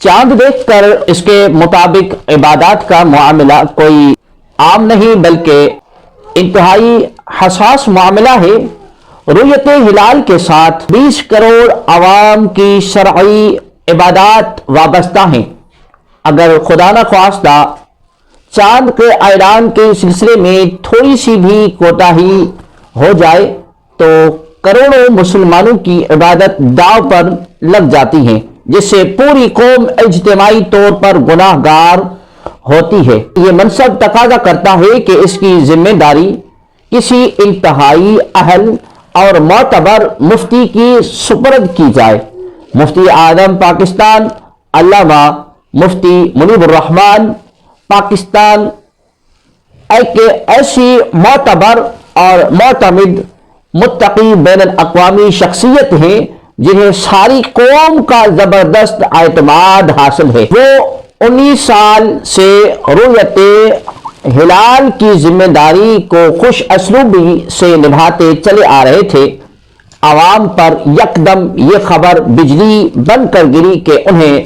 چاند دیکھ کر اس کے مطابق عبادات کا معاملہ کوئی عام نہیں بلکہ انتہائی حساس معاملہ ہے۔ رؤیت ہلال کے ساتھ 20 کروڑ عوام کی شرعی عبادات وابستہ ہیں۔ اگر خدا نخواستہ چاند کے اعلان کے سلسلے میں تھوڑی سی بھی کوتاہی ہو جائے تو کروڑوں مسلمانوں کی عبادت داؤ پر لگ جاتی ہے، جس سے پوری قوم اجتماعی طور پر گناہ گار ہوتی ہے۔ یہ منصب تقاضا کرتا ہے کہ اس کی ذمہ داری کسی انتہائی اہل اور معتبر مفتی کی سپرد کی جائے۔ مفتی اعظم پاکستان علامہ مفتی منیب الرحمان پاکستان ایک ایسی معتبر اور معتمد متقی بین الاقوامی شخصیت ہے جنہیں ساری قوم کا زبردست اعتماد حاصل ہے۔ وہ 19 سال سے رؤیت ہلال کی ذمہ داری کو خوش اسلوبی سے نبھاتے چلے آ رہے تھے۔ عوام پر یکدم یہ خبر بجلی بن کر گری کہ انہیں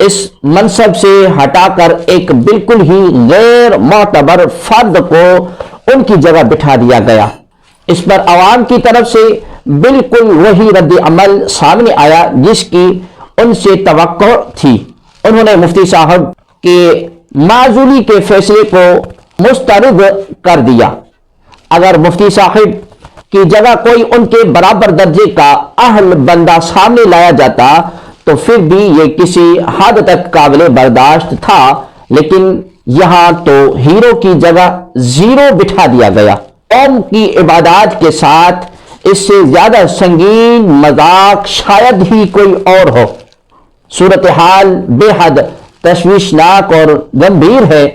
اس منصب سے ہٹا کر ایک بالکل ہی غیر معتبر فرد کو ان کی جگہ بٹھا دیا گیا۔ اس پر عوام کی طرف سے بالکل وہی رد عمل سامنے آیا جس کی ان سے توقع تھی۔ انہوں نے مفتی صاحب کے معزولی کے فیصلے کو مسترد کر دیا۔ اگر مفتی صاحب کی جگہ کوئی ان کے برابر درجے کا اہل بندہ سامنے لایا جاتا تو پھر بھی یہ کسی حد تک قابل برداشت تھا، لیکن یہاں تو ہیرو کی جگہ زیرو بٹھا دیا گیا۔ قوم کی عبادات کے ساتھ اس سے زیادہ سنگین مذاق شاید ہی کوئی اور ہو۔ صورتحال بے حد تشویشناک اور گمبھیر ہے۔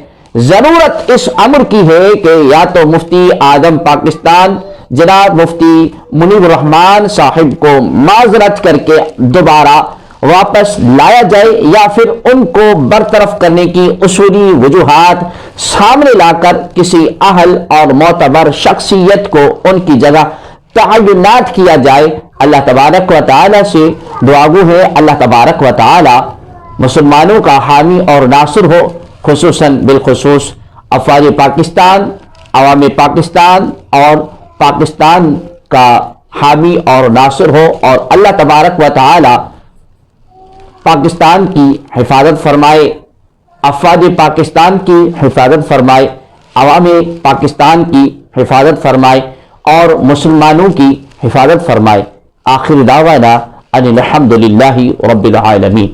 ضرورت اس امر کی ہے کہ یا تو مفتی اعظم پاکستان جناب مفتی منیب الرحمان صاحب کو معذرت کر کے دوبارہ واپس لایا جائے، یا پھر ان کو برطرف کرنے کی اصولی وجوہات سامنے لا کر کسی اہل اور معتبر شخصیت کو ان کی جگہ تعینات کیا جائے۔ اللہ تبارک و تعالی سے دعا گو ہے اللہ تبارک و تعالی مسلمانوں کا حامی اور ناصر ہو، خصوصاً بالخصوص افواج پاکستان، عوام پاکستان اور پاکستان کا حامی اور ناصر ہو، اور اللہ تبارک و تعالی پاکستان کی حفاظت فرمائے، افواج پاکستان کی حفاظت فرمائے، عوام پاکستان کی حفاظت فرمائے اور مسلمانوں کی حفاظت فرمائے۔ آخر دعوانا ان الحمد للہ رب العالمین۔